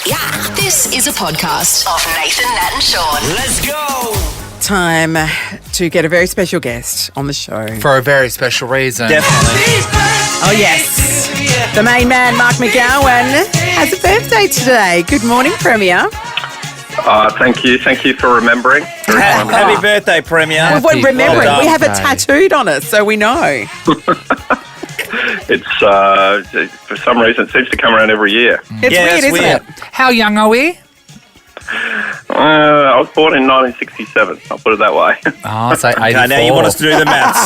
Yeah. This is a podcast of Nathan, Nat and Shaun. Let's go! Time to get a very special guest on the show. For a very special reason. Definitely. Oh, yes. The main man, Mark McGowan, has a birthday today. Good morning, Premier. Thank you. Thank you for remembering. Happy birthday, Premier. Well, we're remembering. well We have it done. tattooed on us, so we know. It's for some reason it seems to come around every year. It's Yeah, weird, it's isn't weird. it? How young are we? I was born in 1967. I'll put it that way. Oh, say 84. Okay, now you want us to do the maths.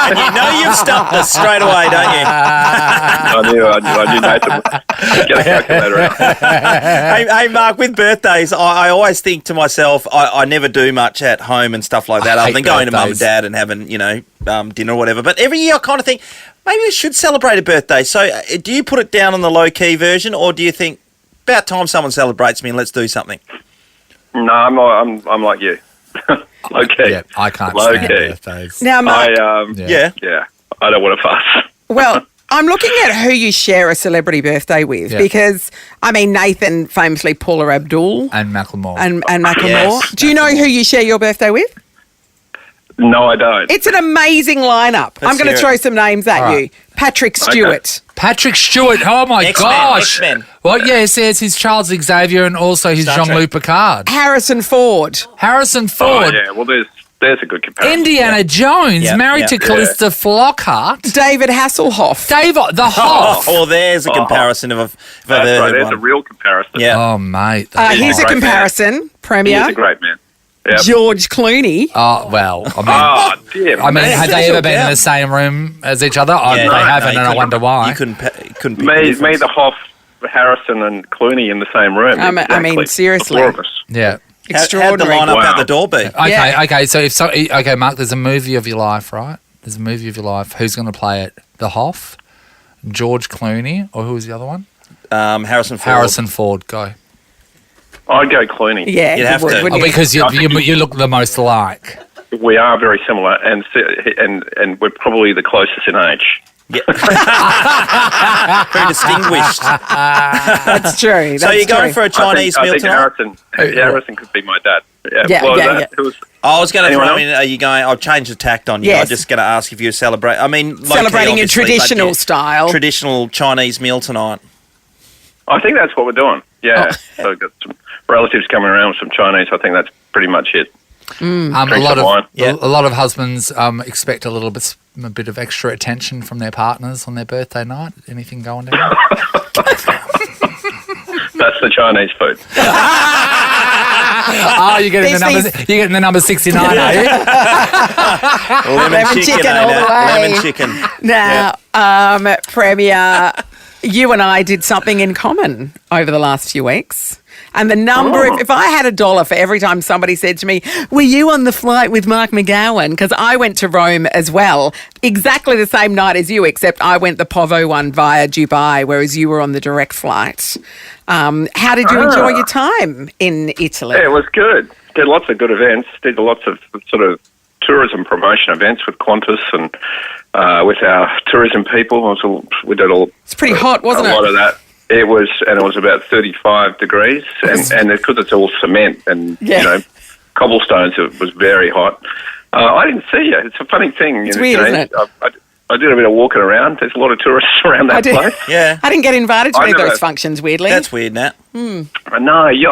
And you know you've stumped us straight away, don't you? I knew Nathan would get a calculator out. Hey, Mark, with birthdays, I always think to myself, I never do much at home and stuff like that, I other hate than going to mum and birthdays. dad and having, dinner or whatever. But every year I kind of think, maybe we should celebrate a birthday. So do you put it down on the low-key version, or do you think, about time someone celebrates me and let's do something? No, I'm like you. Okay. Yeah, I can't Low stand key. birthdays. Now, Mark, Yeah. I don't want to fuss. well, I'm looking at who you share a celebrity birthday with Yeah. because, Nathan famously Paula Abdul And Macklemore. and Macklemore. Yes. Do you know who you share your birthday with? No, I don't. It's an amazing lineup. I'm going hear to it. throw some names at All you. right. Patrick Stewart. Patrick Stewart. Oh, my X-Men, gosh. X-Men. Well, yes, it's his Charles Xavier and also his Star Trek. Jean-Luc Picard. Harrison Ford. Harrison Oh, Ford. yeah. Well, there's a good comparison. Indiana Jones, Yeah, married yeah. to Callista Flockhart. David Hasselhoff. David, the Oh, Hoff. well, there's a comparison of if I've That's ever right. heard There's one. a real comparison. Yeah. Oh, mate. Here's a great man. comparison. He's Premier. a great man. Yeah. George Clooney. Oh, well, I mean... Oh, dear. I mean, Man, have they special ever been in guy. the same room as each other? Yeah, They no, haven't, you and I couldn't- wonder why. You couldn't pick the me, difference. the Hoff, Harrison, and Clooney in the same room. I mean, Exactly. seriously. The four of us. Yeah. How'd the Extraordinary. lineup Wow. out the door be? Okay, Yeah. okay. So Mark, there's a movie of your life, right? There's a movie of your life. Who's going to play it? The Hoff, George Clooney, or who was the other one? Harrison Ford. Harrison Ford. Go. I'd go Clooney. Yeah, You'd you have would, to. wouldn't Oh, you? because you look the most alike. We are very similar, and we're probably the closest in age. Yeah. Very distinguished. That's true. So That's you're going true. for a Chinese I meal think tonight? Harrison could be my dad. Yeah, What was yeah, that? yeah. Who was- I was going to Anyone throw else? in, are you going, I'll change the tact on you. Yes. I'm just going to ask if you celebrate, low-key, Celebrating in obviously, but traditional yeah, style. Traditional Chinese meal tonight. I think that's what we're doing. Yeah. Oh. So we've got some relatives coming around with some Chinese. I think that's pretty much it. A Drink lot some wine. of Yeah. a lot of husbands expect a bit of extra attention from their partners on their birthday night. Anything going down? That's the Chinese food. Oh, you're getting the number 69, are you? Lemon chicken all the way. Lemon chicken. Now, Premier, you and I did something in common over the last few weeks. And the number, if I had $1 for every time somebody said to me, were you on the flight with Mark McGowan? Because I went to Rome as well, exactly the same night as you, except I went the Povo one via Dubai, whereas you were on the direct flight. How did you enjoy your time in Italy? Yeah, it was good. Did lots of good events. Did lots of sort of tourism promotion events with Qantas and with our tourism people. We did It's pretty hot, wasn't a it? lot of that. It was about 35 degrees, and because it's all cement and Yeah. cobblestones, it was very hot. I didn't see you. It's a funny thing. It's weird, isn't it? I did a bit of walking around. There's a lot of tourists around I that did. place. Yeah. I didn't get invited to I any of never- those functions, weirdly. That's weird, Nat. No,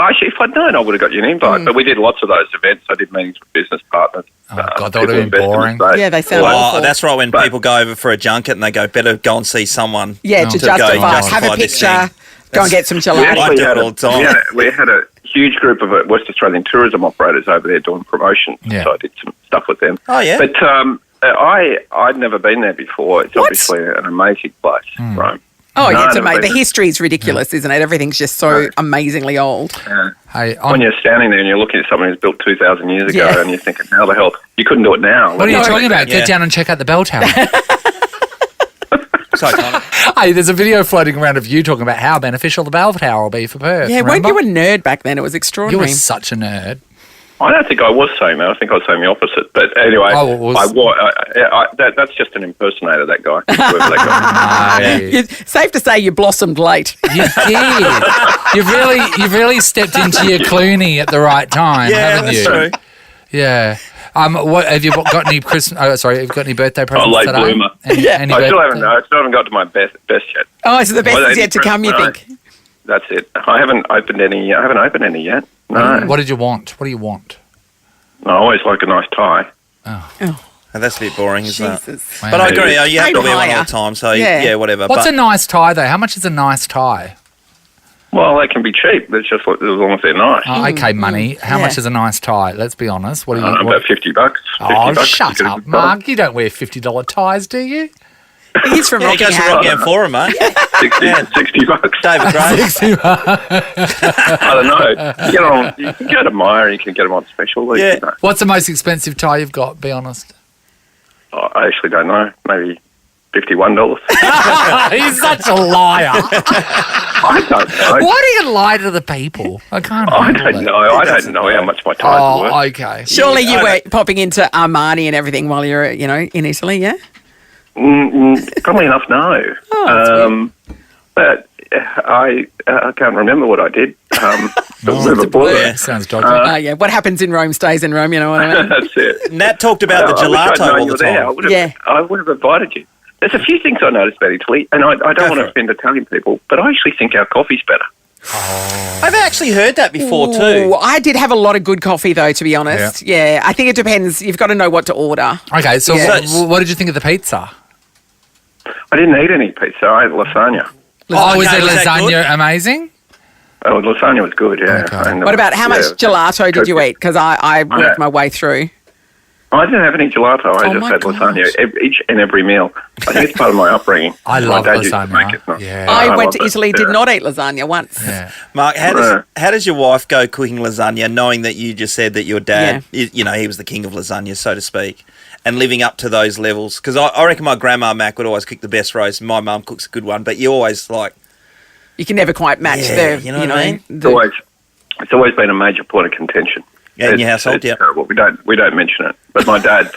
actually, if I'd known, I would have got you an invite. But we did lots of those events. I did meetings with business partners. Oh, God, that would people have been investing in boring. states. Yeah, they sound Oh, awful. that's right, when But- people go over for a junket and they go, better go and see someone. Yeah, No. to To go justify, justify have a this picture, thing. go and get some We gelato. actually I do had it all the time. We had a huge group of West Australian tourism operators over there doing promotions. Yeah. So I did some stuff with them. Oh, yeah? But I'd never been there before. It's What? obviously an amazing place, Rome. Oh, yeah, it's No, amazing. but- The history is ridiculous, isn't it? Everything's just so amazingly old. Hey, When you're standing there and you're looking at something that's built 2,000 years ago Yeah. and you're thinking, how the hell? You couldn't do it now. what are you No, talking about? yeah. Get down and check out the bell tower. So iconic. Hey, there's a video floating around of you talking about how beneficial the bell tower will be for Perth. Yeah, remember? weren't you a nerd back then? It was You were extraordinary. such a nerd. I don't think I was saying that. I think I was saying the opposite. But anyway, that's just an impersonator, that guy. Whoever that guy. It's safe to say you blossomed late. You did. You've really stepped into your Clooney at the right time, haven't that's you? true. Yeah. What have you got any Christmas? Oh, sorry, have you got any birthday presents late today? bloomer. I still haven't got to my best yet. Oh, so the best is yet to come, you think? That's it. I haven't opened any yet. No. What did you want? What do you want? I always like a nice tie. Oh, That's a bit boring, isn't it? Jesus. Wow. But I agree. You have to Aim wear one higher. all the time, so Yeah. whatever. What's but a nice tie, though? How much is a nice tie? Well, they can be cheap. It's just as long as they're nice. Oh, okay, money. How much is a nice tie? Let's be honest. What do you? About $50. 50 Oh, bucks. shut You get a up, good tie. Mark. You don't wear $50 ties, do you? He's from he goes to Rockingham. Rockingham Forum, mate. 60 bucks. David Gray. I don't know. You can go to Myer, you can get them on special. Yeah. You know. What's the most expensive tie you've got? Be honest. I actually don't know. Maybe $51. He's such a liar. I don't know. Why do you lie to the people? I can't. I handle don't it. know. I don't know how much my ties are worth. Oh, okay. Surely you were popping into Armani and everything while you're, in Italy, yeah? Probably enough, no. Oh, But I can't remember what I did. Yeah. Sounds dodgy. Oh, yeah. What happens in Rome stays in Rome, you know what I mean? That's it. Nat talked about the I wish I'd gelato known all you the were there. time. I would have invited you. There's a few things I noticed about Italy, and I don't want to offend Italian people, but I actually think our coffee's better. I've actually heard that before too. Ooh, I did have a lot of good coffee, though, to be honest. Yeah, I think it depends. You've got to know what to order. Okay, so Yeah. what did you think of the pizza? I didn't eat any pizza. I ate lasagna. Oh, was Okay, the was that lasagna amazing? Oh, lasagna was good, yeah. Okay. And, What about how much gelato did you eat? Because I worked my way through. I didn't have any gelato. I Oh just my had lasagna each and every meal. I think it's part of my upbringing. I My love dad used to make lasagna. it. Yeah. I went love to it, Italy, did yeah. not eat lasagna once. Yeah. Mark, how does your wife go cooking lasagna, knowing that you just said that your dad, he was the king of lasagna, so to speak, and living up to those levels? Because I reckon my grandma Mac would always cook the best roast. My mum cooks a good one, but you always You can never quite match you know what I mean? It's always been a major point of contention. Yeah, in your household, it's yeah. terrible. We don't mention it. But my dad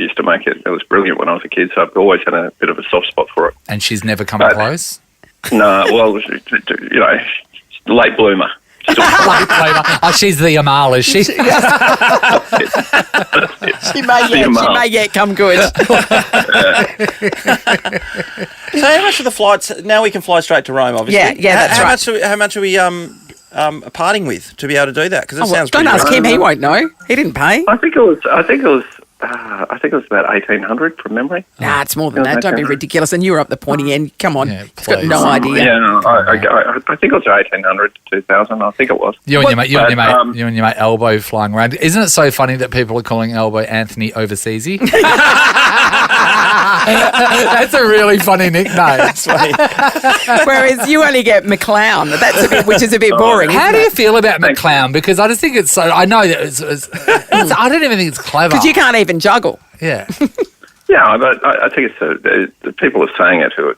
used to make it. It was brilliant when I was a kid, so I've always had a bit of a soft spot for it. And she's never come But- close? No, well, late bloomer. Still, Oh, she's the Amal, is she? She may yet come good. So how much are the flights? Now we can fly straight to Rome, obviously. Yeah, that's right. How much are we parting with to be able to do that? Because it sounds Don't pretty ask good. him; he won't know. He didn't pay. I think it was about 1,800 from memory. Nah, it's more than that. Don't be ridiculous. And you were up the pointy end. Come on, Yeah, he's got please. no idea. Yeah, no, I think it was 1,800 to 2,000. I think it was. You and your But, mate Elbow flying around. Isn't it so funny that people are calling Elbow Anthony Overseasy? That's a really funny nickname. That's funny. Whereas you only get McClown. Which is a bit boring. How isn't do it? you feel about McClown? Because I just think it's so. I know that I don't even think it's clever. Because you can't even juggle. Yeah. Yeah, but I think the people are saying it who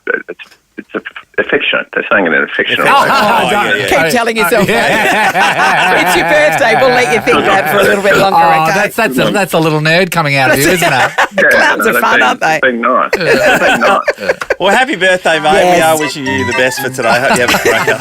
it's affectionate. They're saying it in an affectionate way. Keep telling yourself that. It's your birthday. We'll let you think that for a little bit longer. Oh, Okay? that's a little nerd coming out of you, isn't it? Clowns are fun, aren't they? It's been nice. It's been nice. Well, happy birthday, mate. Yes. We are wishing you the best for today. Hope you have a cracker.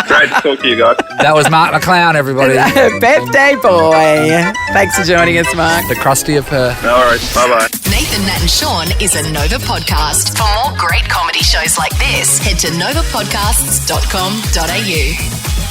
Great to talk to you guys. That was Mark McClown, everybody. Birthday boy. Thanks for joining us, Mark. The crusty of her. No worries. Bye-bye. Nathan, Nat and Shaun is a Nova podcast. For more great comedy shows like this, head to novapodcasts.com.au.